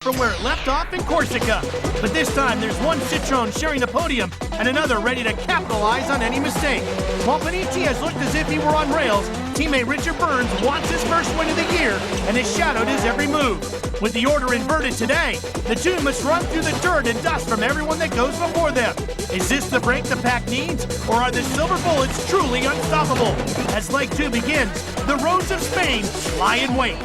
from where it left off in Corsica. But this time, there's one Citroen sharing the podium and another ready to capitalize on any mistake. While Panici has looked as if he were on rails, teammate Richard Burns wants his first win of the year and has shadowed his every move. With the order inverted today, the two must run through the dirt and dust from everyone that goes before them. Is this the break the pack needs, or are the silver bullets truly unstoppable? As leg 2 begins, the roads of Spain lie in wait.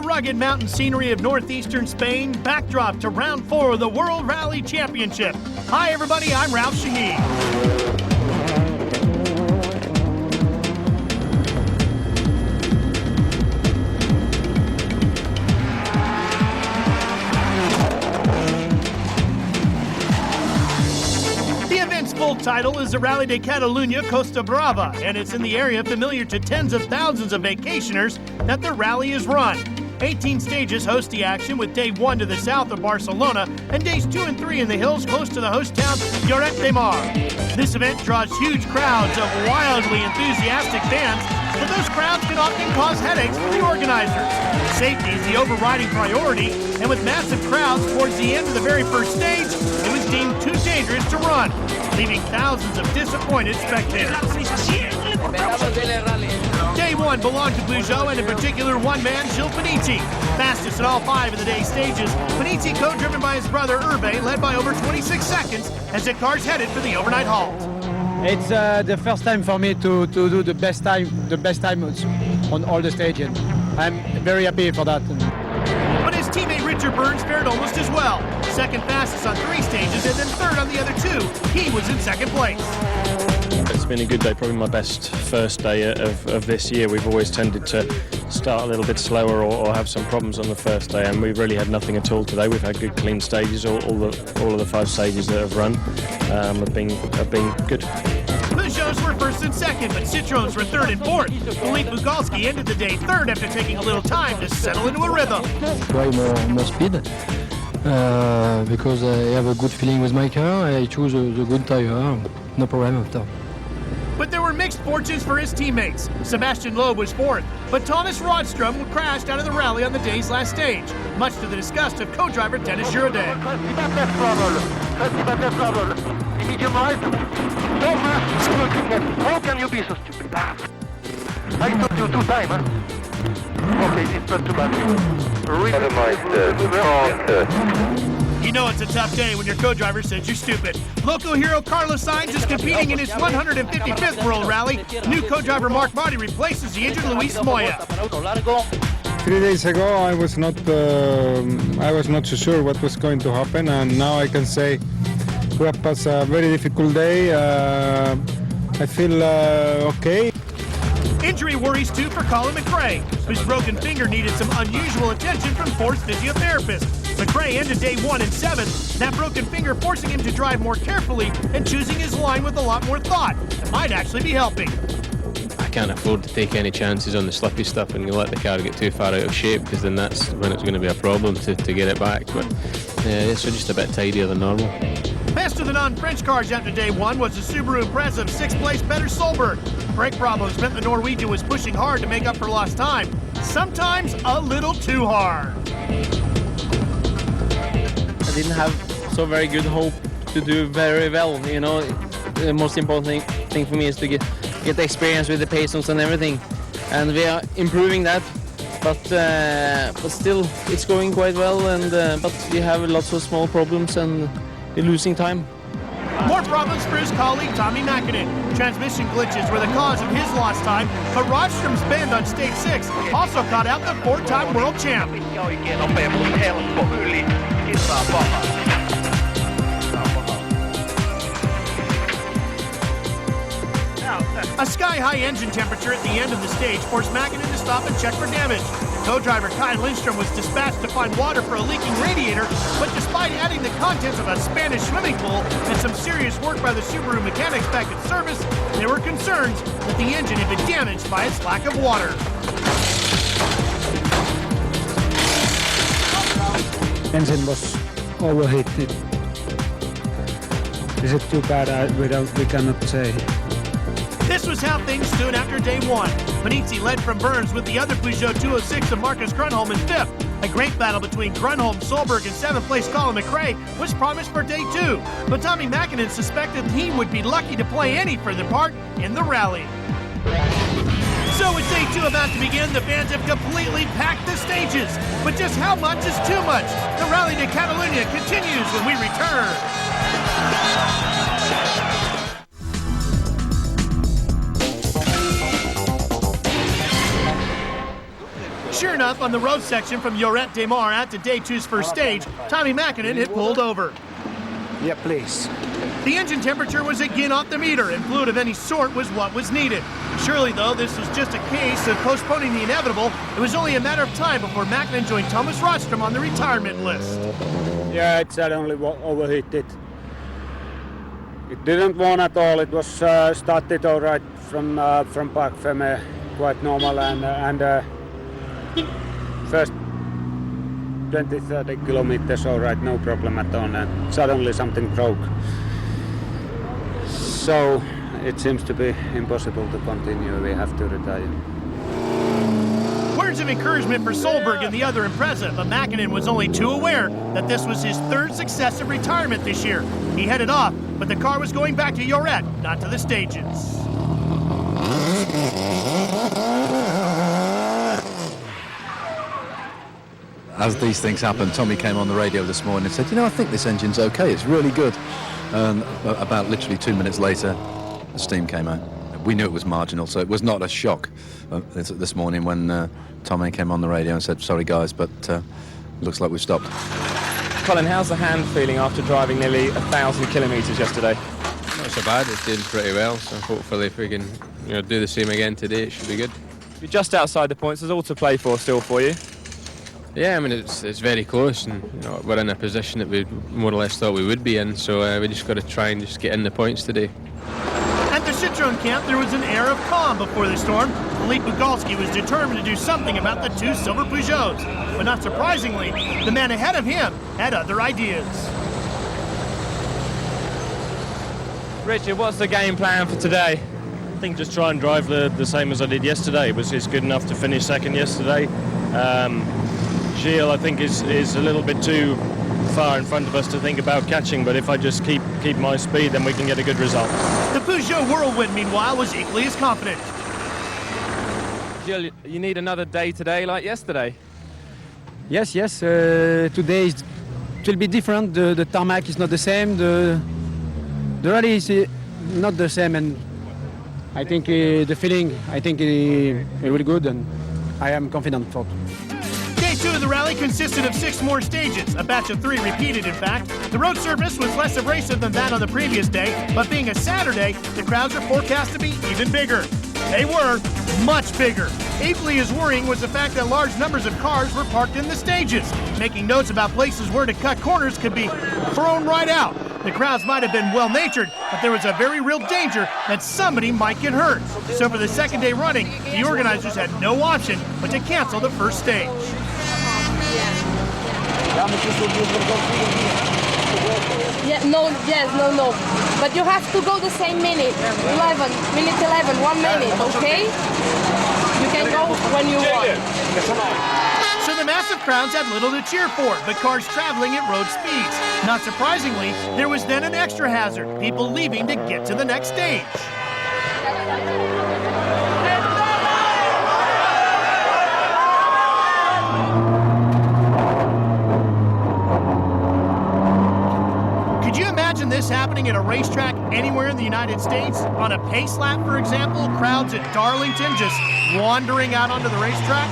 Rugged mountain scenery of northeastern Spain, backdrop to round 4 of the World Rally Championship. Hi everybody, I'm Ralph Shaheen. The event's full title is the Rally Catalunya Costa Brava, and it's in the area familiar to tens of thousands of vacationers that the rally is run. 18 stages host the action, with day 1 to the south of Barcelona and days 2 and 3 in the hills close to the host town, Lloret de Mar. This event draws huge crowds of wildly enthusiastic fans, but those crowds can often cause headaches for the organizers. Safety is the overriding priority, and with massive crowds towards the end of the very first stage, it was deemed too dangerous to run, leaving thousands of disappointed spectators. Day 1 belonged to Peugeot, and in particular one man, Gilles Panici. Fastest in all 5 of the day's stages, Panici co-driven by his brother Hervé led by over 26 seconds as the cars headed for the overnight halt. It's the first time for me to do the best time on all the stages. I'm very happy for that. But his teammate Richard Burns fared almost as well. Second fastest on 3 stages and then third on the other 2. He was in second place. It's been a good day, probably my best first day of this year. We've always tended to start a little bit slower or have some problems on the first day, and we've really had nothing at all today. We've had good clean stages. All of the 5 stages that have run have been good. Peugeots were first and second, but Citroens were third and fourth. Philippe Bugalski ended the day third after taking a little time to settle into a rhythm. Try more speed because I have a good feeling with my car. I choose the good tire, no problem after. But there were mixed fortunes for his teammates. Sebastian Loeb was fourth, but Thomas Rodstrom crashed out of the rally on the day's last stage, much to the disgust of co-driver Dennis Giraudet. How can you be so stupid? I told you 2 times, huh? Okay, it's not too bad. You know it's a tough day when your co-driver says you're stupid. Local hero Carlos Sainz is competing in his 155th World Rally. New co-driver Mark Marty replaces the injured Luis Moya. 3 days ago, I was not so sure what was going to happen, and now I can say we have passed a very difficult day. I feel okay. Injury worries too for Colin McRae, whose broken finger needed some unusual attention from Ford's physiotherapist. McRae ended day 1 in 7th, that broken finger forcing him to drive more carefully and choosing his line with a lot more thought. It might actually be helping. I can't afford to take any chances on the slippy stuff and let the car get too far out of shape, because then that's when it's going to be a problem to get it back. But it's just a bit tidier than normal. Best of the non-French cars after day 1 was the Subaru Impreza 6th place Petter Solberg. Brake problems meant the Norwegian was pushing hard to make up for lost time. Sometimes a little too hard. I didn't have so very good hope to do very well, you know. The most important thing for me is to get the experience with the paces and everything. And we are improving that, but still it's going quite well, and but we have lots of small problems and we're losing time. More problems for his colleague Tommy Mäkinen. Transmission glitches were the cause of his lost time, but Rodstrom's bend on stage 6 also caught out the 4-time world champ. A sky-high engine temperature at the end of the stage forced Mäkinen to stop and check for damage. Co-driver Kai Lindstrom was dispatched to find water for a leaking radiator, but despite adding the contents of a Spanish swimming pool and some serious work by the Subaru mechanics back at service, there were concerns that the engine had been damaged by its lack of water. Engine was overheated. Is it too bad? We cannot say. This was how things stood after day one. Panizzi led from Burns with the other Peugeot 206 of Marcus Grunholm in fifth. A great battle between Grunholm, Solberg, and seventh-place Colin McRae was promised for day two, but Tommy Mäkinen suspected he would be lucky to play any further part in the rally. So with day two about to begin, the fans have completely packed the stages. But just how much is too much? The Rally de Catalunya continues when we return. Sure enough, on the road section from Lloret de Mar out to day two's first stage, Tommy Mäkinen had pulled over. Yeah, please. The engine temperature was again off the meter, and fluid of any sort was what was needed. Surely, though, this was just a case of postponing the inevitable. It was only a matter of time before Mäkinen joined Thomas Rodstrom on the retirement list. Yeah, it suddenly overheated. It didn't warn at all. It was started all right from Parc Fermé, quite normal, and first 20-30 kilometers all right, no problem at all, and suddenly something broke. So it seems to be impossible to continue. We have to retire. Words of encouragement for Solberg and the other Impreza, but Mäkinen was only too aware that this was his third successive retirement this year. He headed off, but the car was going back to Lloret, not to the stages. As these things happen, Tommy came on the radio this morning and said, I think this engine's okay, it's really good. And about literally 2 minutes later, the steam came out. We knew it was marginal, so it was not a shock this morning when Tommy came on the radio and said, sorry guys, but looks like we've stopped. Colin, how's the hand feeling after driving nearly 1,000 kilometres yesterday? Not so bad, it's doing pretty well, so hopefully if we can do the same again today, it should be good. You're just outside the points, there's all to play for still for you. Yeah, I mean, it's very close, and we're in a position that we more or less thought we would be in, so we just got to try and just get in the points today. At the Citroën camp, there was an air of calm before the storm. Philippe Bugalski was determined to do something about the two silver Peugeots. But not surprisingly, the man ahead of him had other ideas. Richard, what's the game plan for today? I think just try and drive the same as I did yesterday. It was good enough to finish second yesterday. Gilles, I think, is a little bit too far in front of us to think about catching, but if I just keep my speed, then we can get a good result. The Peugeot Whirlwind, meanwhile, was equally as confident. Gilles, you need another day today like yesterday. Yes. Today it will be different. The tarmac is not the same. The rally is not the same, and I think the feeling, it will be good, and I am confident for it. Day two of the rally consisted of 6 more stages, a batch of 3 repeated in fact. The road surface was less abrasive than that on the previous day, but being a Saturday, the crowds are forecast to be even bigger. They were much bigger. Equally as worrying was the fact that large numbers of cars were parked in the stages. Making notes about places where to cut corners could be thrown right out. The crowds might have been well-natured, but there was a very real danger that somebody might get hurt. So for the second day running, the organizers had no option but to cancel the first stage. No. But you have to go the same minute 11, 1 minute, okay? You can go when you want. So the massive crowds had little to cheer for, but cars traveling at road speeds. Not surprisingly, there was then an extra hazard, people leaving to get to the next stage. Could you imagine this happening at a racetrack anywhere in the United States? On a pace lap, for example, crowds at Darlington just wandering out onto the racetrack?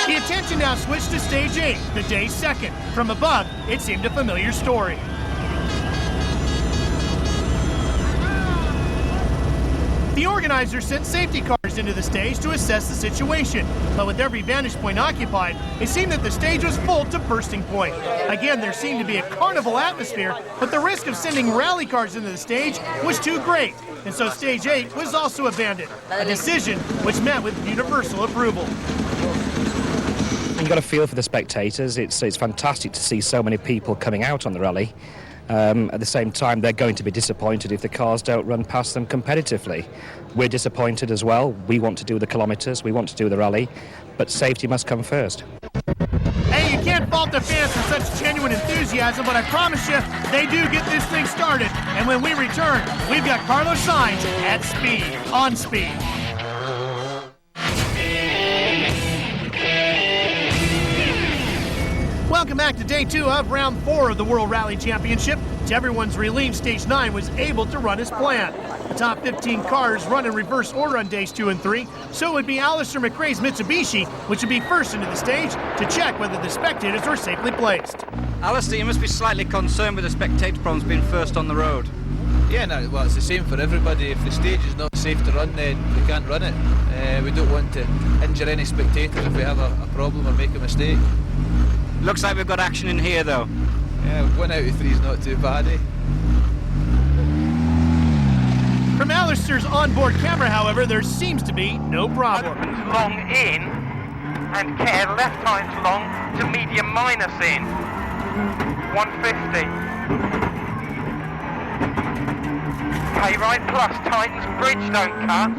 The attention now now switch to stage 8, the day's second. From above, it seemed a familiar story. The organizers sent safety cars into the stage to assess the situation, but with every vantage point occupied, it seemed that the stage was full to bursting point. Again, there seemed to be a carnival atmosphere, but the risk of sending rally cars into the stage was too great, and so stage 8 was also abandoned, a decision which met with universal approval. You've got a feel for the spectators. It's fantastic to see so many people coming out on the rally. At the same time, they're going to be disappointed if the cars don't run past them competitively. We're disappointed as well. We want to do the kilometres, we want to do the rally, but safety must come first. Hey, you can't fault the fans for such genuine enthusiasm, but I promise you, they do get this thing started. And when we return, we've got Carlos Sainz at speed, on speed. Welcome back to day 2 of round 4 of the World Rally Championship. To everyone's relief, stage 9 was able to run as planned. The top 15 cars run in reverse order on days 2 and 3, so it would be Alistair McRae's Mitsubishi, which would be first into the stage to check whether the spectators were safely placed. Alistair, you must be slightly concerned with the spectator problems being first on the road. Yeah, no, well, it's the same for everybody. If the stage is not safe to run, then we can't run it. We don't want to injure any spectators if we have a problem or make a mistake. Looks like we've got action in here, though. Yeah, 1 out of 3 is not too bad, eh? From Alistair's onboard camera, however, there seems to be no problem. Long in and care left times long to medium minus in. 150. Pay right plus tightens bridge, don't cut.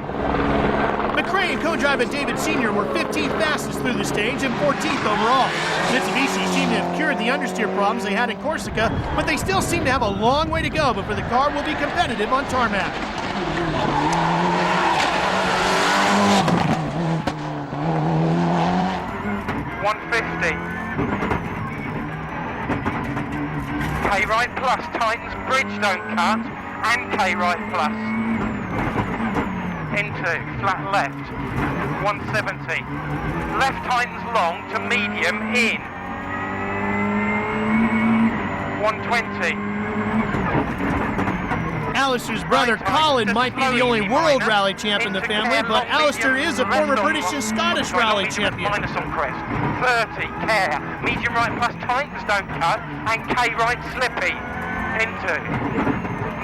McRae and co-driver David Sr. were 15th fastest through the stage and 14th overall. Mitsubishi seemed to have cured the understeer problems they had in Corsica, but they still seem to have a long way to go before the car will be competitive on tarmac. .150. K right plus tightens bridge, don't cut, and K right plus. Into flat left, 170. Left tightens long to medium in, 120. Alistair's brother Colin might be the only World Rally champ in the family, but Alistair is a former British and Scottish Rally champion. Minus on crest, 30, care. Medium right plus tightens, don't cut, and K right slippy. Into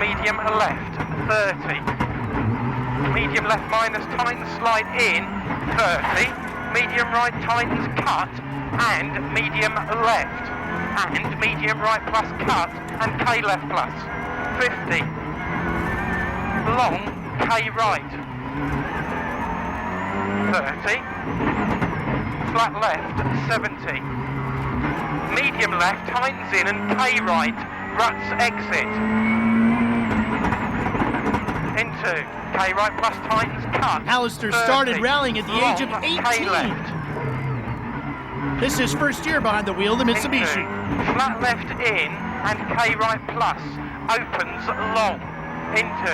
medium left, 30. Medium left minus tightens slide in, 30. Medium right tightens cut, and medium left. And medium right plus cut, and K left plus, 50. Long K right, 30. Flat left, 70. Medium left tightens in and K right, ruts exit. Into K right plus tightens cut. Alistair 30. started rallying at the age of 18. K left. This is his first year behind the wheel of the Mitsubishi. Into flat left in and K right plus opens long. Into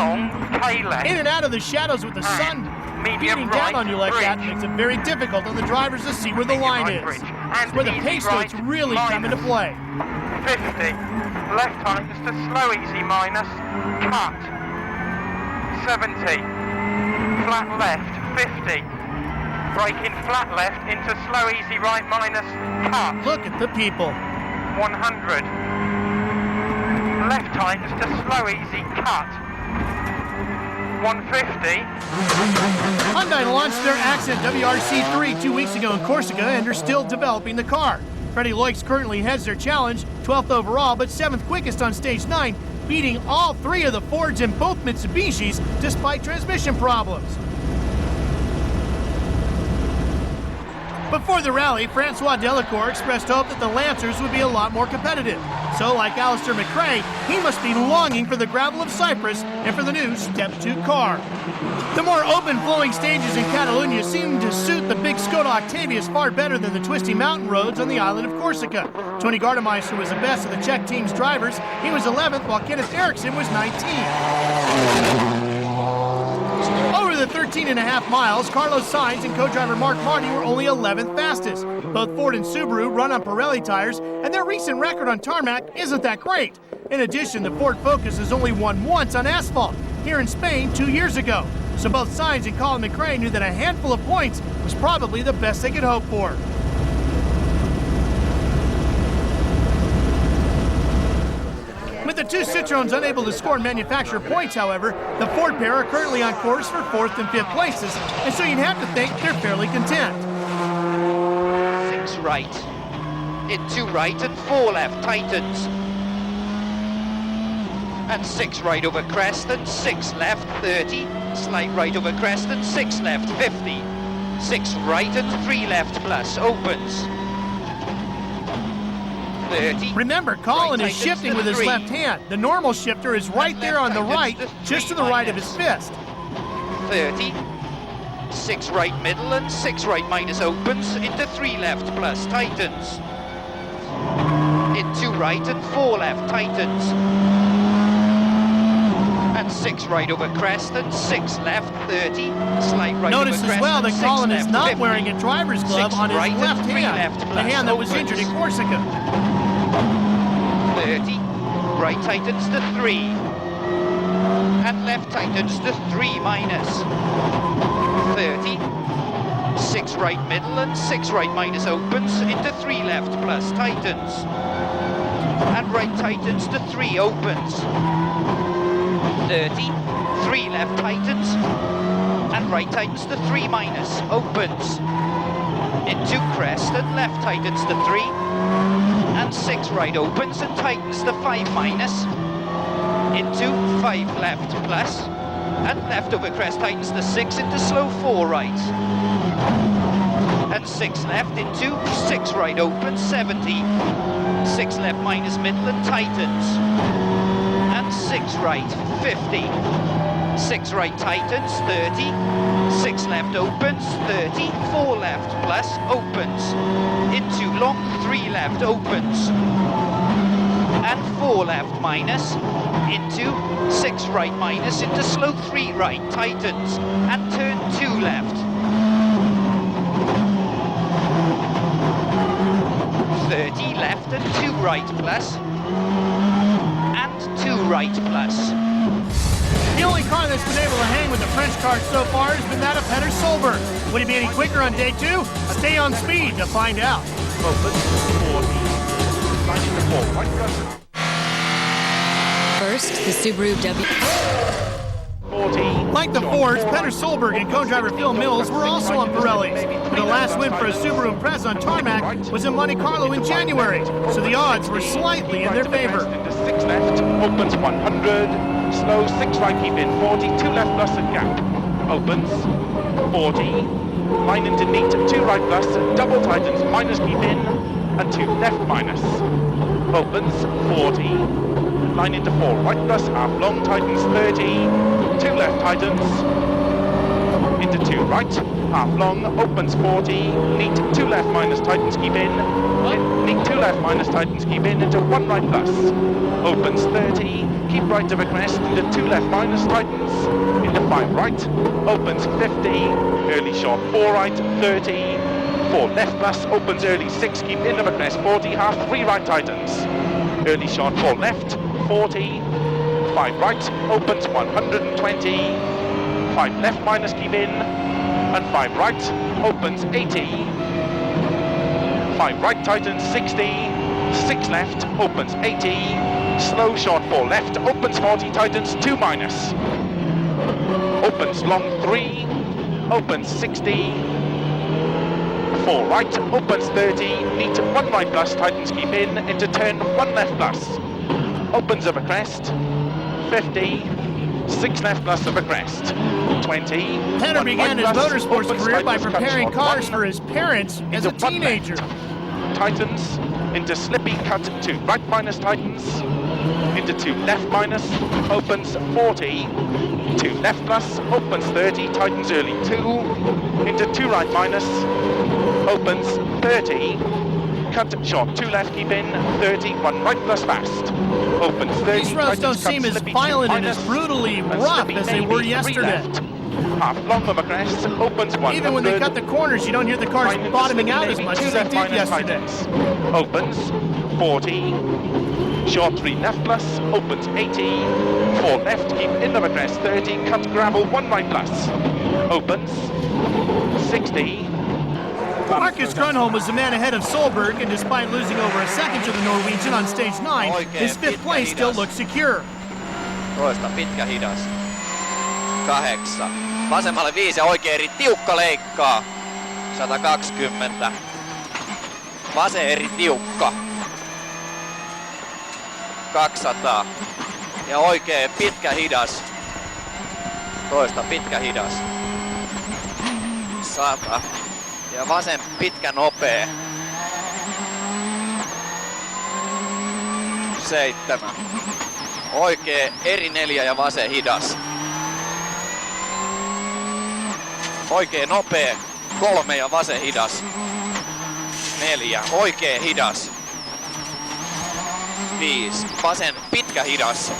long K left. In and out of the shadows with the sun beating down on you like that makes it very difficult on the drivers to see where the line is. It's where the pace notes really come into play. 50. Left tightens to slow easy minus cut. 70. Flat left, 50. Brake in flat left into slow easy right minus cut. Look at the people. 100. Left tightens to slow easy cut. 150. Hyundai launched their Accent WRC 3 2 weeks ago in Corsica and are still developing the car. Freddie Loix currently heads their challenge, 12th overall, but 7th quickest on stage 9, beating all 3 of the Fords and both Mitsubishis despite transmission problems. Before the rally, Francois Delacour expressed hope that the Lancers would be a lot more competitive. So, like Alistair McRae, he must be longing for the gravel of Cyprus and for the new Step 2 car. The more open-flowing stages in Catalunya seem to suit the big Skoda Octavius far better than the twisty mountain roads on the island of Corsica. Tony Gardemeister was the best of the Czech team's drivers. He was 11th, while Kenneth Eriksson was 19th. Over the the 13.5 miles, Carlos Sainz and co-driver Mark Marty were only 11th fastest. Both Ford and Subaru run on Pirelli tires, and their recent record on tarmac isn't that great. In addition, the Ford Focus has only won once on asphalt, here in Spain 2 years ago. So both Sainz and Colin McRae knew that a handful of points was probably the best they could hope for. With the two Citroens unable to score manufacturer points, however, the Ford pair are currently on course for 4th and 5th places, and so you'd have to think they're fairly content. 6 right, into right and 4 left, tightens. And 6 right over crest and 6 left, 30. Slight right over crest and 6 left, 50. 6 right and 3 left plus, opens. 30. Remember, Colin is shifting with his left hand. The normal shifter is right there on the right, just to the right of his fist. 30. 6 right middle and 6 right minus, opens into 3 left plus, tightens. Into right and 4 left, tightens. And 6 right over crest and 6 left, 30. Slight right Notice over crest. as well that Colin is not 50. wearing a driver's glove on his right left and 3 hand, left the plus, hand that was opens. injured in Corsica. 30. Right tightens to 3. And left tightens to 3 minus. 30. 6 right middle and 6 right minus, opens into 3 left plus, tightens. And right tightens to 3, opens. 30. 3 left tightens. And right tightens to 3 minus, opens. Into crest and left tightens to 3. And 6 right opens and tightens to 5 minus. Into 5 left plus. And left over crest tightens to 6 into slow 4 right. And 6 left into 6 right open, 70. 6 left minus middle and tightens. And 6 right, 50. 6 right tightens, 30. 6 left opens, 30. 4 left plus, opens. Into long 3 left, opens. And 4 left minus. Into 6 right minus, into slow 3 right, tightens. And turn 2 left. 30 left and 2 right plus. And 2 right plus. The only car that's been able to hang with the French car so far has been that of Petter Solberg. Would he be any quicker on day 2? Stay on speed to find out. First, the Subaru Like the Fords, Petter Solberg and co-driver Phil Mills were also on Pirellis. The last win for a Subaru Impreza on tarmac was in Monte Carlo in January, so the odds were slightly in their favor. 6 left, opens 100, slow 6 right, keep in 40, 2 left plus and gap, opens 40, line into neat, 2 right plus, double tightens, minus keep in, and 2 left minus, opens 40, line into 4 right plus, half long, tightens 30, 2 left tightens, into 2 right, half long, opens 40, neat 2 left minus, tightens keep in, neat 2 left minus, tightens keep in, into 1 right plus, opens 30, keep right over crest, into 2 left minus, tightens, into 5 right, opens 50, early short 4 right, 30, 4 left plus, opens early 6, keep in over crest, 40, half 3 right tightens, early short 4 left, 40, 5 right, opens 120, 5 left minus, keep in, and 5 right, opens 80, 5 right tightens 60, 6 left, opens 80, slow short 4 left, opens 40, tightens 2 minus, opens long 3, opens 60, 4 right, opens 30, neat 1 right plus, tightens keep in, into turn 1 left plus, opens over crest, 50, 6 left plus over crest, 20. Petter began his motorsports career by preparing cars for his parents as a teenager. Tightens, into slippy cut 2 right minus, tightens, into 2 left minus, opens 40, 2 left plus, opens 30, tightens early 2, into 2 right minus, opens 30, cut short 2 left, keep in 30, 1 right plus fast, opens 30. These roads don't seem as violent and as brutally rough as they were yesterday. Half long over crest, opens 100. Even when they cut the corners, you don't hear the cars bottoming out as much as they did yesterday. Opens 40. Short 3 left plus, opens 80. 4 left, keep in over crest 30. Cut gravel 1 right plus. Opens 60. Marcus Grönholm was the man ahead of Solberg, and despite losing over a second to the Norwegian on stage 9, his 5th place still looks secure. Toista pitkä hidas. 8. Vasemmalle 5 ja oikein eri tiukka leikkaa. 120. Vasen eri tiukka. 200. Ja oikein pitkä hidas. Toista pitkä hidas. 100. Ja vasen pitkä nopea. 7. Oikee eri 4 ja vasen hidas. Oikee nopea 3 ja vasen hidas. 4. Oikee hidas. 5. Vasen pitkä hidas.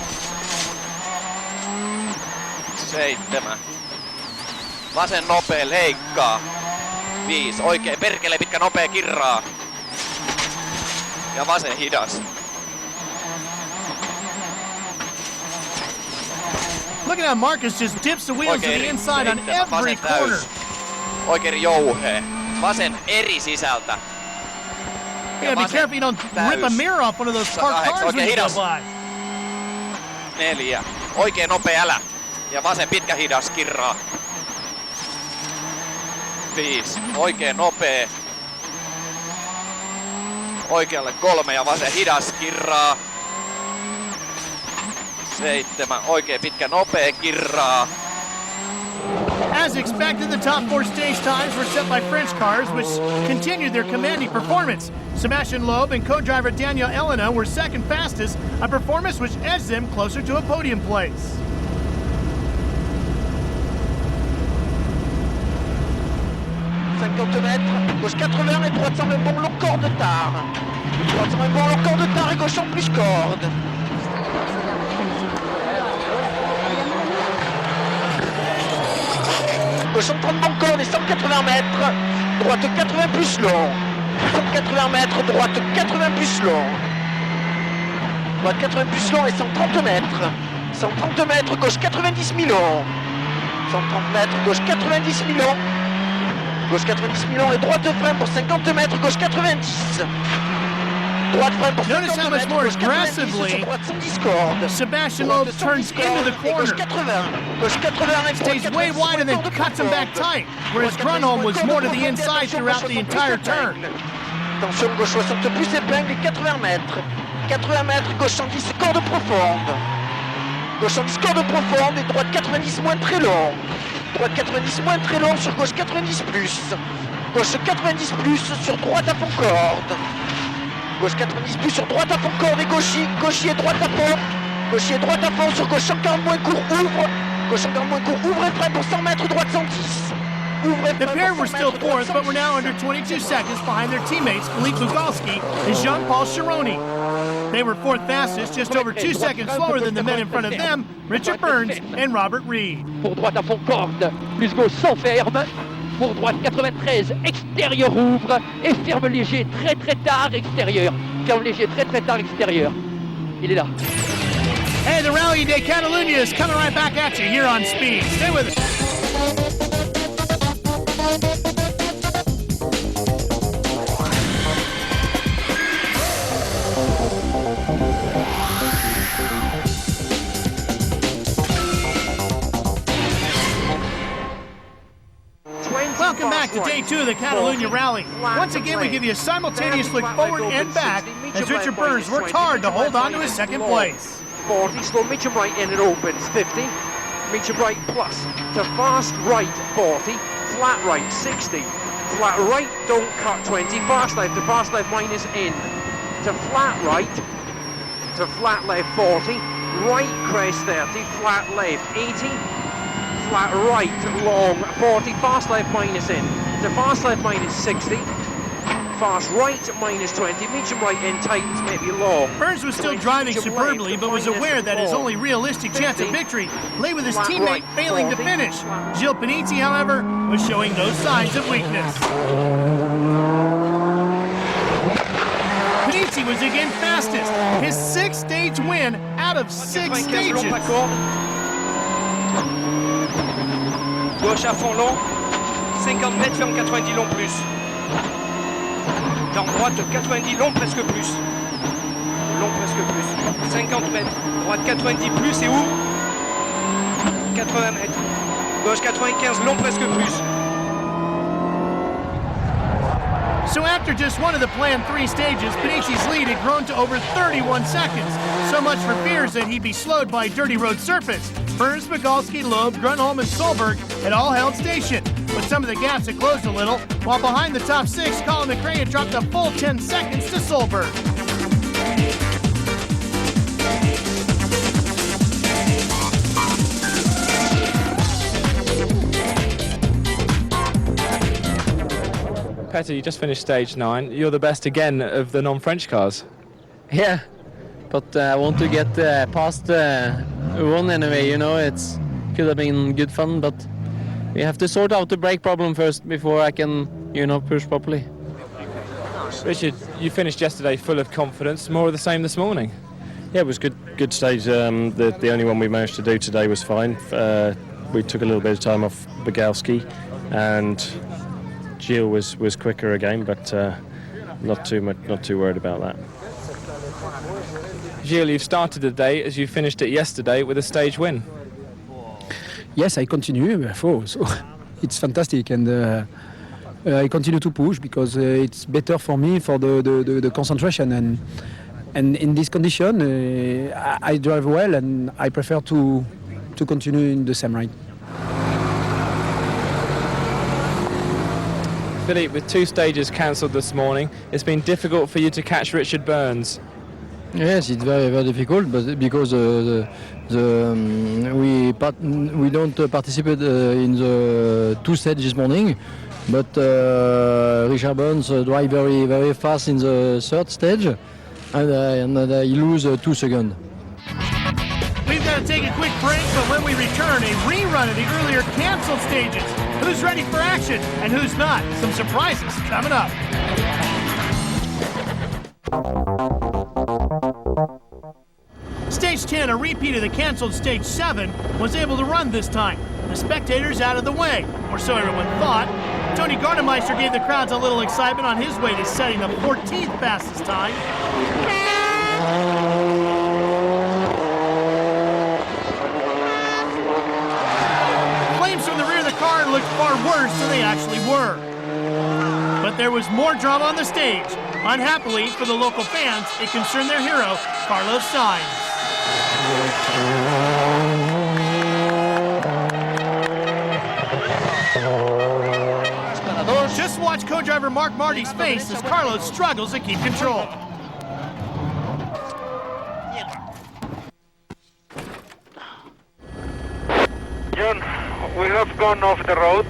7. Vasen nopea leikkaa. 5. Oikee perkele pitkä nopea kirraa. Ja vasen hidas. Look at how Marcus just dips the wheels to the inside on every corner. Oikein jouhee. Vasen eri sisältä. You gotta be careful you don't rip a mirror off one of those parked cars when you go by. 4. Oikein nopea älä. Ja vasen pitkä hidas kirraa. 5. Oikein nopea. Oikealle 3 ja vasen hidas kirraa. 7. Oikein pitkä nopea kirraa. As expected, the top 4 stage times were set by French cars, which continued their commanding performance. Sebastian Loeb and co-driver Daniel Elena were second fastest, a performance which edged them closer to a podium place. Gauche 80 et droite semble bon long corde de tard. Droite semble bon long corde de tard et gauche en plus corde. Gauche en 30 bon corde et 180 mètres. Droite 80 plus long. 180 mètres, droite 80 plus long. Droite 80 plus long et 130 mètres. 130 mètres, gauche 90 millions. 130 mètres, gauche 90 millions. Gauche 90 millions et droite frein pour 50 mètres, gauche 90. Droite frein pour 50 Notice how much more aggressively Sebastian Loeb turns into the corner. Stays way wide and then cuts him back tight, whereas Grönholm was more to the inside throughout the entire turn. Attention, gauche 60 plus épingle et 80 mètres. 80 mètres, gauche 110 corde profonde. Gauche 110 corde profonde et droite 90 moins très long. Droite 90 moins très long sur gauche 90 plus. Gauche 90 plus sur droite à fond corde. Gauche 90 plus sur droite à fond corde et gaucher et droite à fond. Gaucher et droite à fond sur gauche 140 moins court, ouvre. Gauche 140 moins court, ouvre et frein pour 100 mètres, droite 110. The pair were still fourth, but were now under 22 seconds behind their teammates Philippe Bugalski and Jean-Paul Chironi. They were fourth fastest, just over 2 seconds slower than the men in front of them, Richard Burns and Robert Reed. Pour droite à fond corde, plus gauche sans ferme. Pour droite 93, extérieur ouvre et ferme léger très tard extérieur. Ferme léger très tard extérieur. Il est là. Hey, the Rally Day Catalunya is coming right back at you here on Speed. Stay with us. Welcome back to day 2 of the Catalunya Rally. Once again, we give you a simultaneous look forward and back as Richard Burns worked hard to hold on to his second place. 40, slow medium right in and opens, 50. Medium right plus to fast right, 40. Flat right, 60. Flat right, don't cut, 20. Fast left to fast left minus in. To flat right, to flat left, 40. Right crest, 30. Flat left, 80. Flat right, long, 40, fast left minus in, to fast left minus 60, fast right minus 20, medium right in tight, maybe low. Burns was still driving superbly, but was aware that his only realistic chance of victory lay with his teammate failing to finish. Gilles Panizzi, however, was showing no signs of weakness. Panizzi was again fastest, his 6-stage win out of 6 stages. Gauche à fond long, 50 mètres, ferme 90 long plus. Dans droite 90 long presque plus. Long presque plus. 50 mètres, droite 90 plus et où 80 mètres. Gauche 95 long presque plus. So after just one of the planned 3 stages, Panizzi's lead had grown to over 31 seconds. So much for fears that he'd be slowed by dirty road surface. Burns, Migalski, Loeb, Grunholm, and Solberg had all held station, but some of the gaps had closed a little, while behind the top 6, Colin McRae had dropped a full 10 seconds to Solberg. Petter, you just finished stage 9. You're the best again of the non-French cars. Yeah, but I want to get past one anyway, you know, it's could have been good fun, but we have to sort out the brake problem first before I can, you know, push properly. Richard, you finished yesterday full of confidence. More of the same this morning. Yeah, it was good stage. The only one we managed to do today was fine. We took a little bit of time off Migalski, and Gilles was quicker again, but not too worried about that. Gilles, you've started the day as you finished it yesterday with a stage win. Yes, I continue, so it's fantastic, and I continue to push because it's better for me for the concentration, and in this condition I drive well, and I prefer to continue in the same ride. Philippe, with 2 stages cancelled this morning, it's been difficult for you to catch Richard Burns. Yes, it's very, very difficult, but because we don't participate in the 2 stages this morning, but Richard Burns drive very, very fast in the 3rd stage, and he lose 2 seconds. We've got to take a quick break, but when we return, a rerun of the earlier canceled stages. Who's ready for action and who's not? Some surprises coming up. Stage 10, a repeat of the canceled Stage 7, was able to run this time. The spectators out of the way, or so everyone thought. Tony Gardemeister gave the crowds a little excitement on his way to setting the 14th fastest time. Flames from the rear of the car looked far worse than they actually were. But there was more drama on the stage. Unhappily for the local fans, it concerned their hero, Carlos Sainz. Just watch co-driver Mark Marty's face as Carlos struggles to keep control. John, we have gone off the road,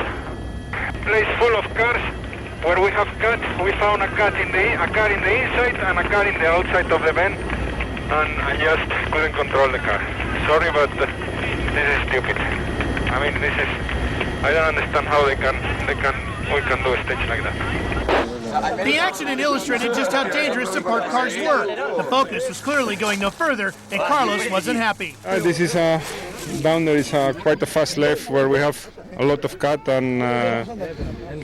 place full of cars. Where we have cut, we found a car in the inside and a car in the outside of the bend, and I just couldn't control the car. Sorry, but this is stupid. I mean, I don't understand how we can do a stage like that. The accident illustrated just how dangerous the parked cars were. The Focus was clearly going no further, and Carlos wasn't happy. This is down there is quite a fast left where we have a lot of cut, and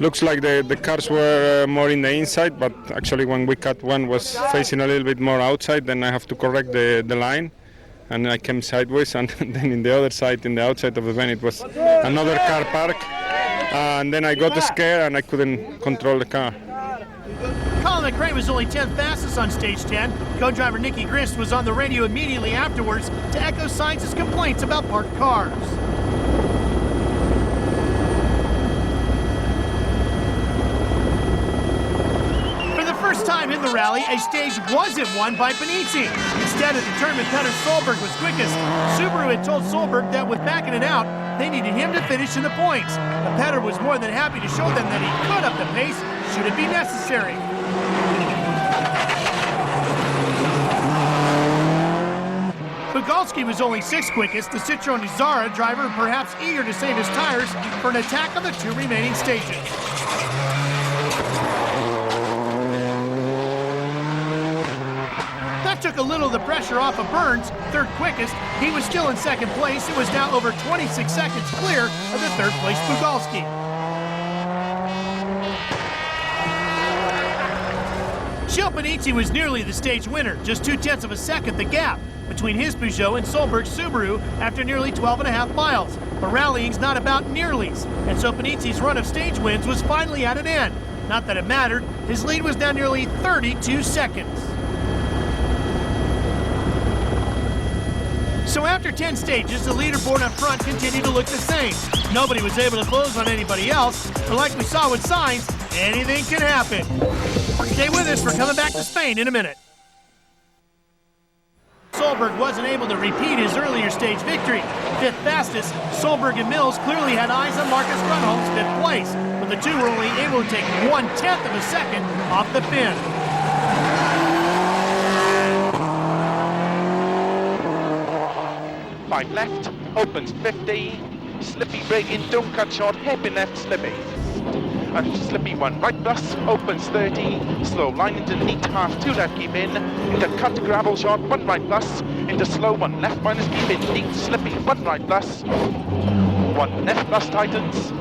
looks like the cars were more in the inside, but actually when we cut, one was facing a little bit more outside. Then I have to correct the line, and I came sideways, and then in the other side, in the outside of the van, it was another car parked, and then I got scared and I couldn't control the car. Colin McRae was only 10th fastest on Stage 10. Co-driver Nicky Grist was on the radio immediately afterwards to echo Sainz's complaints about parked cars. First time in the rally, a stage wasn't won by Panizzi. Instead, a determined Petter Solberg was quickest. Subaru had told Solberg that with backing it out, they needed him to finish in the points. But Petter was more than happy to show them that he could up the pace should it be necessary. Bugalski was only 6th quickest, the Citroen Zara driver perhaps eager to save his tires for an attack on the 2 remaining stages. That took a little of the pressure off of Burns, 3rd quickest. He was still in 2nd place. It was now over 26 seconds clear of the 3rd place Bugalski. Schiappanizzi was nearly the stage winner, just 0.2 of a second the gap between his Peugeot and Solberg's Subaru after nearly 12.5 miles. But rallying's not about nearlies, and so Panizzi's run of stage wins was finally at an end. Not that it mattered, his lead was now nearly 32 seconds. So after 10 stages, the leaderboard up front continued to look the same. Nobody was able to close on anybody else, but like we saw with Sainz, anything can happen. Stay with us, we're coming back to Spain in a minute. Solberg wasn't able to repeat his earlier stage victory. 5th fastest, Solberg and Mills clearly had eyes on Marcus Grönholm's 5th place, but the two were only able to take 1/10 of a second off the fin. Five left, opens 50, slippy brake in, don't cut short, hairpin left, slippy. And slippy 1 right plus, opens 30, slow line into neat, half 2 left, keep in, into cut gravel short, 1 right plus, into slow 1 left minus, keep in, neat, slippy 1 right plus, 1 left plus tightens,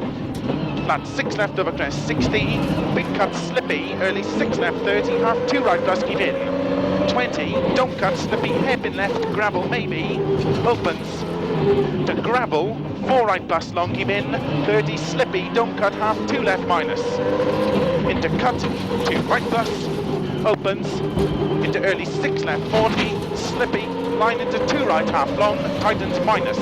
flat 6 left over crest 60, big cut slippy, early 6 left 30, half 2 right plus, keep in, 20, don't cut slippy, hairpin left, gravel maybe, opens, to gravel, 4 right plus long, keep in, 30 slippy, don't cut, half 2 left minus, into cut, 2 right plus, opens, into early 6 left 40, slippy, line into 2 right half long, tightens minus,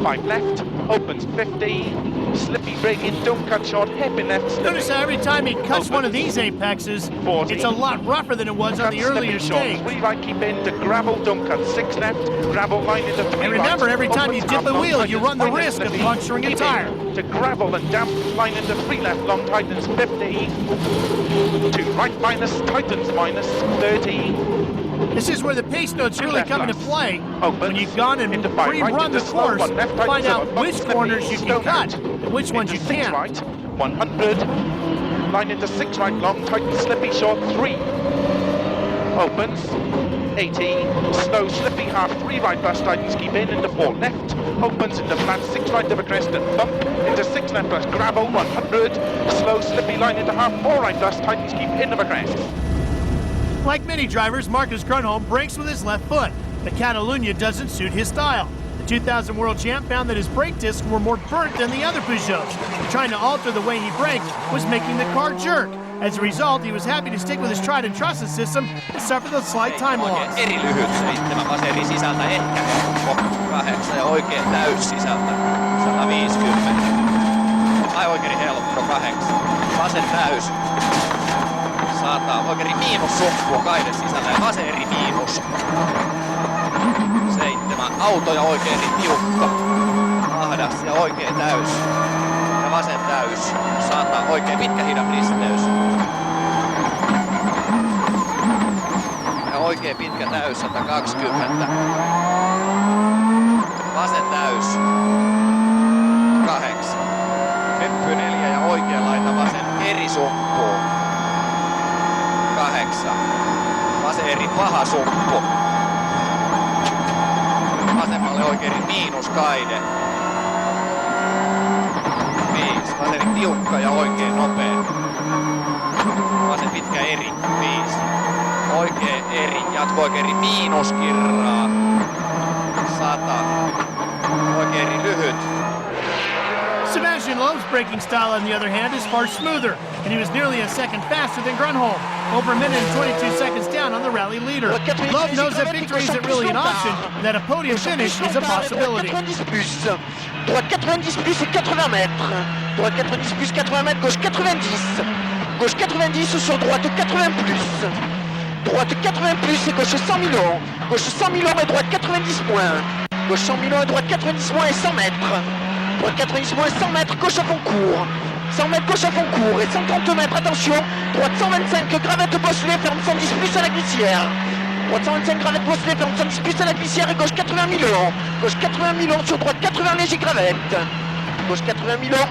5 left, opens 50, slippy brake in, don't cut short, hairpin left, slippy. Notice how every time he cuts one of these apexes, 40, it's a lot rougher than it was on the earlier stage. 3 right, keep in, to gravel, don't cut, 6 left, gravel line into 3 And remember, right, every time you dip the wheel, you run the risk of puncturing a tire. To gravel and damp, line into 3 left, long tightens 50, 2 right minus, tightens minus 30. This is where the pace notes really come into play. When you've gone and pre-run the course, find out which corners you can cut and which ones you can't. Right, 100, line into 6 right, long, tightens, slippy, short, 3. Opens, 80, slow, slippy, half 3 right plus, tightens, keep in, into 4 left, opens into flat 6 right over crest and bump, into 6 left plus, gravel, 100, slow, slippy, line into half 4 right plus, tightens, keep in over crest. Like many drivers, Marcus Grönholm brakes with his left foot. The Catalunya doesn't suit his style. The 2000 world champ found that his brake discs were more burnt than the other Peugeots. Trying to alter the way he braked was making the car jerk. As a result, he was happy to stick with his tried and trusted system and suffer the slight time loss. Eri lyhyt 7 vaseri sisältä, ehkä helppo 8 ja oikein täys sisältä 150. Ai oikein helppo 8. Vasen täys. 100. Oikein miinus sumppu kaiden sisällä ja vaseri miinus. 7. Auto ja oikein tiukka. Ahdas ja oikein täys. Ja vasen täys. 100. Oikein pitkä hidas risteys. Ja oikein pitkä täys 120. Vasen täys. 8. Hyppy 4 ja oikein laita vasen eri sumppuun. 8. Vasen eri paha sumppu. Vasemmalle oikein miinus kaide. 5. Vasen tiukka ja oikein nopea. Vasen pitkä eri. 5. Oikein eri. Jatko oikein eri miinuskirraa. 100. Oikein eri lyhyt. Sebastian Loeb's braking style, on the other hand, is far smoother, and he was nearly a second faster than Grönholm, over a minute and 22 seconds down on the rally leader. Loeb knows that victory isn't really an option, and that a podium finish is a possibility. Droite 90 plus et 80 mètres. Droite 90 plus 80 mètres, gauche 90. Gauche 90 sur droite 80 plus. Droite 80 plus et gauche 100 000 ans. Gauche 100 000 ans et droite 90 points. Gauche 100 000 ans et droite 90 points et 100 mètres. Droite 90 points et 100 mètres, gauche à concours. 100 mètres gauche à fond court et 130 mètres, attention, droite 125, gravette Bosselet, ferme 110 plus à la glissière. Droite 125, gravette Bosselet, ferme 110 plus à la glissière et gauche 80 000 ans. Gauche 80 000 ans sur droite 80 léger gravette. Gauche 80 000 ans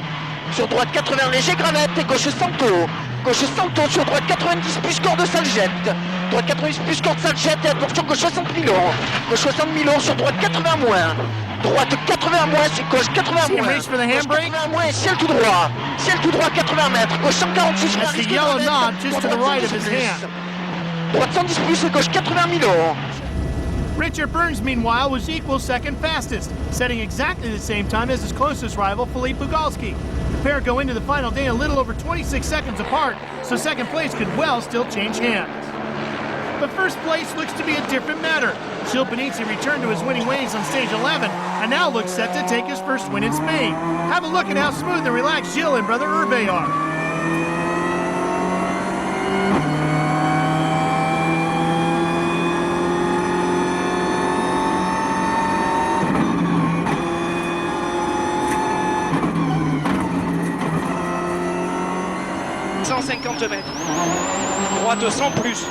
sur droite 80 léger gravette et gauche Santo. Gauche Santo sur droite 90 plus corps de Saljette. Droite 90 plus corps de Saljette et attention gauche 60 000 ans. Gauche 60 000 ans sur droite 80 moins. Droite 80 moins, c'est gauche 80 moins. Gauche 80 moins et ciel tout droit. Ciel tout droit 80 mètres. Gauche 146 That's the yellow knob just to the right of his hand. Droite 110 plus et gauche 80 000 ans. Richard Burns, meanwhile, was equal second fastest, setting exactly the same time as his closest rival, Philippe Bugalski. The pair go into the final day a little over 26 seconds apart, so second place could well still change hands. But first place looks to be a different matter. Gilles Panizzi returned to his winning ways on stage 11 and now looks set to take his first win in Spain. Have a look at how smooth and relaxed Gilles and brother Hervé are. Mètres. Droite 100 plus.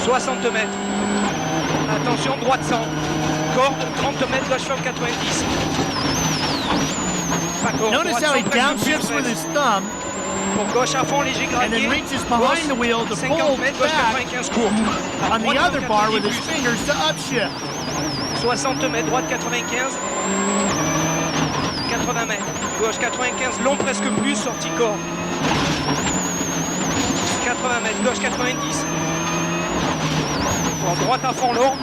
60 mètres. Attention, droite 100. Corde 30 mètres, gauche ferme 90. Notice how he downshifts with his thumb pour gauche à fond, léger and then reaches behind the wheel to pull back on the other bar with his fingers to upshift. 60 mètres, droite 95. 80 mètres, gauche 95, long presque plus, sortie corps. 80 mètres, gauche 90. En droite à fond long.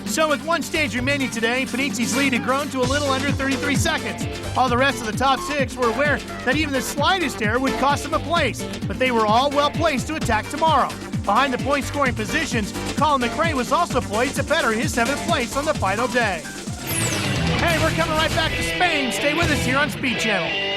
So with one stage remaining today, Panizzi's lead had grown to a little under 33 seconds. All the rest of the top six were aware that even the slightest error would cost them a place, but they were all well placed to attack tomorrow. Behind the point-scoring positions, Colin McRae was also poised to better his 7th place on the final day. Hey, we're coming right back to Spain. Stay with us here on Speed Channel.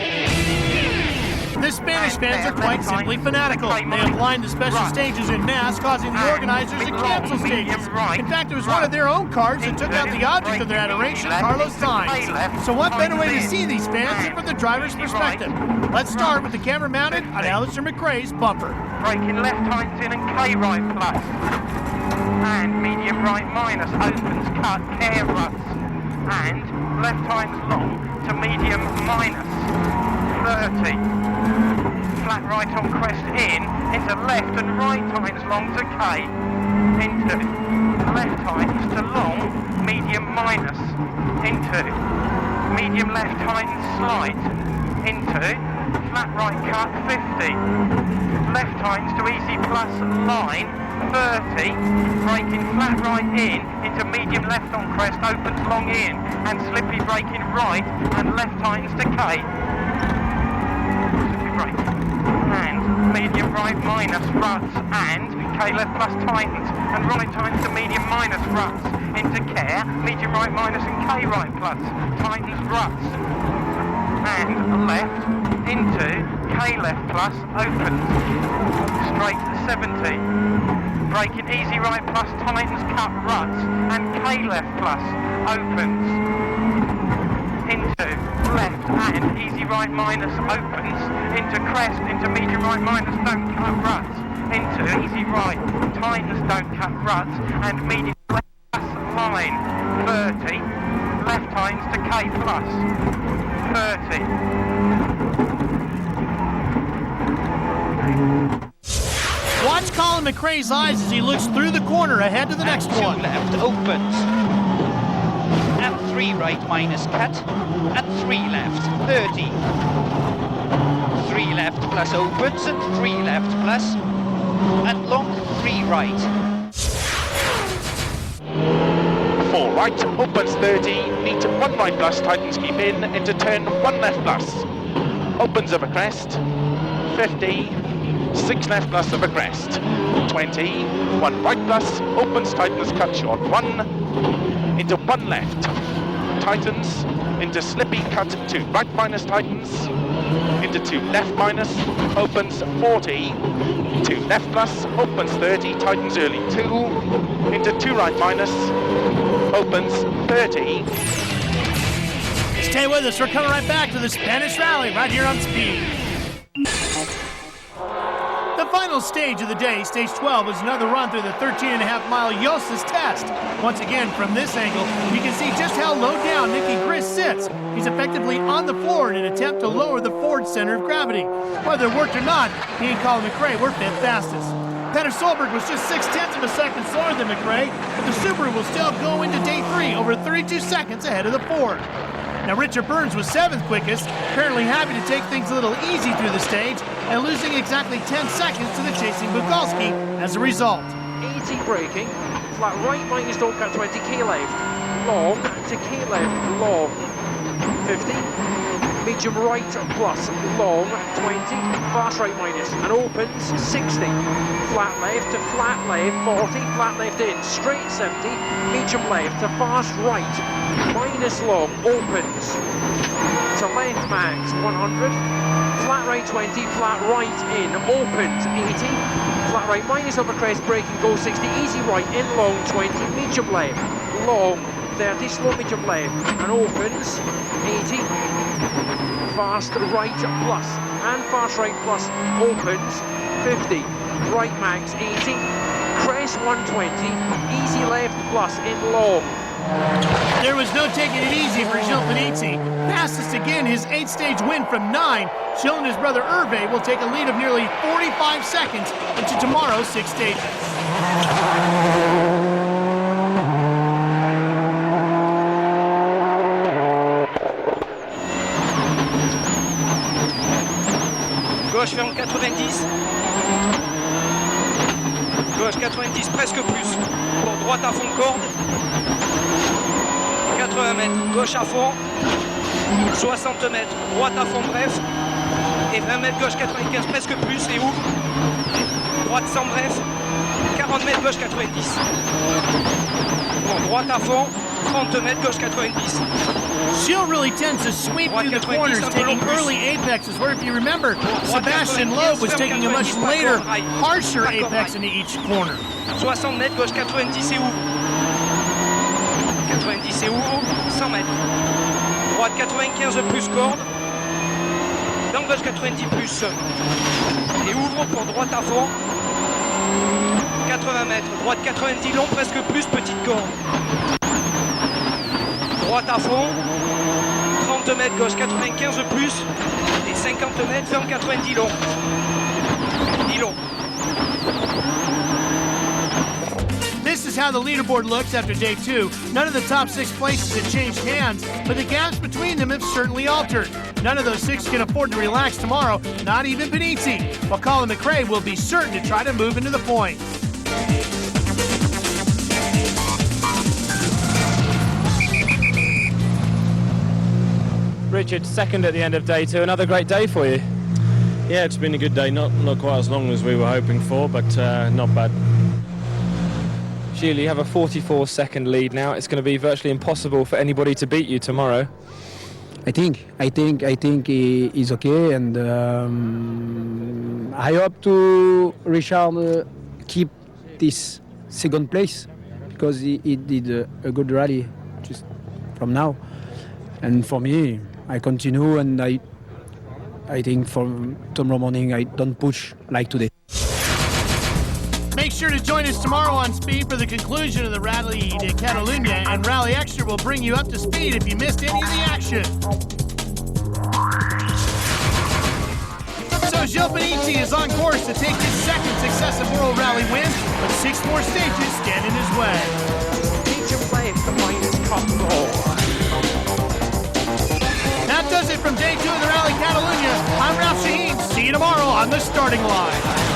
The Spanish fans are quite simply fanatical. They have lined the special stages en masse, causing the organizers to cancel stages. In fact, it was one of their own cars that took out the object of their adoration, Carlos Sainz. So what better way to see these fans than from the driver's perspective? Let's start with the camera mounted on Alistair McRae's bumper. Braking left tightens in and K right plus. And medium right minus, opens, cut, care ruts. And left tightens long to medium minus. 30. Flat right on crest in, into left and right tightens long to K, into left tightens to long, medium minus, into medium left tightens slight, into flat right cut 50, left tightens to easy plus line 30, braking flat right in, into medium left on crest, opens long in, and slippy braking right, and left tightens to K. And medium right minus ruts and K left plus tightens and right tightens to medium minus ruts into care, medium right minus and K right plus tightens ruts and left into K left plus opens straight 70, braking easy right plus tightens cut ruts and K left plus opens into left and easy right minus opens into crest into medium right minus don't cut ruts into easy right tightens don't cut ruts and medium left plus line 30 left tightens to K plus 30. Watch Colin McRae's eyes as he looks through the corner ahead to the next one. Left opens. And 3 right minus cut, and 3 left, 30. 3 left plus opens, and 3 left plus, and long 3 right. 4 right, opens 30, meet 1 right plus, tightens keep in, into turn 1 left plus. Opens over crest, 50, 6 left plus over crest, 20, 1 right plus, opens, tightens, cut short 1, into 1 left, tightens, into slippy, cut 2 right minus, tightens, into 2 left minus, opens 40, 2 left plus, opens 30, tightens early 2, into 2 right minus, opens 30, Stay with us. We're coming right back to the Spanish Rally right here on Speed. The final stage of the day, stage 12, is another run through the 13.5-mile Yosas test. Once again, from this angle, you can see just how low down Nicky Gris sits. He's effectively on the floor in an attempt to lower the Ford center of gravity. Whether it worked or not, he and Colin McRae were fifth fastest. Peter Solberg was just 0.6 of a second slower than McRae, but the Subaru will still go into day 3 over 32 seconds ahead of the Ford. Now, Richard Burns was 7th quickest, apparently happy to take things a little easy through the stage and losing exactly 10 seconds to the chasing Bugalski as a result. 80 braking, flat right minus don't cut 20, K left, long to K left, long, 50, medium right plus, long, 20, fast right minus, and opens, 60, flat left to flat left, 40, flat left in, straight 70, medium left to fast right, minus long, opens, to left max, 100, flat right 20, flat right in, opens, 80, flat right minus upper crest, braking, goes 60, easy right, in long, 20, medium left, long, 30, slow medium left, and opens, 80, fast right plus, and fast right plus, opens, 50, right max, 80, crest 120, easy left plus, in long. There was no taking it easy for Gilles Panizzi. Fastest again, his 8-stage win from 9. Gilles and his brother Hervé will take a lead of nearly 45 seconds into tomorrow's 6 stages. Gauche ferme 90. Gauche 90, presque plus. Pour droite à fond de corde. 80 mètres, gauche à fond. 60 mètres, droite à fond bref. Et 20 mètres, gauche 95, presque plus et ouvre. Droite sans bref. 40 mètres, gauche 90. Bon, droite à fond. 30 mètres, gauche 90. Gilles really tends to sweep through the corners, taking early apexes, where if you remember, Sebastian Loeb was taking a much later, harsher apex into each corner. 60 mètres, gauche 90 et ouvre. 90 et ouvre, 100 mètres. Droite 95 plus corde. Dans gauche 90 plus. Et ouvre pour droite à fond. 80 mètres. Droite 90 long, presque plus, petite corde. Droite à fond. 30 mètres, gauche 95 plus. Et 50 mètres, ferme 90 long. 10 long. This is how the leaderboard looks after day 2. None of the top 6 places have changed hands, but the gaps between them have certainly altered. None of those 6 can afford to relax tomorrow, not even Panizzi, while Colin McRae will be certain to try to move into the points. Richard, second at the end of day 2. Another great day for you. Yeah, it's been a good day. Not quite as long as we were hoping for, but not bad. Gilles, you have a 44-second lead now. It's going to be virtually impossible for anybody to beat you tomorrow. I think he's okay, and I hope to Richard keep this second place because he did a good rally just from now. And for me, I continue, and I think from tomorrow morning I don't push like today. Make sure to join us tomorrow on Speed for the conclusion of the Rally Catalunya, and Rally Extra will bring you up to speed if you missed any of the action. So Gilles Panizzi is on course to take his second successive World Rally win, but 6 more stages stand in his way. Medium left, the minus cut low. That does it from day 2 of the Rally Catalunya. I'm Ralph Shaheen. See you tomorrow on the starting line.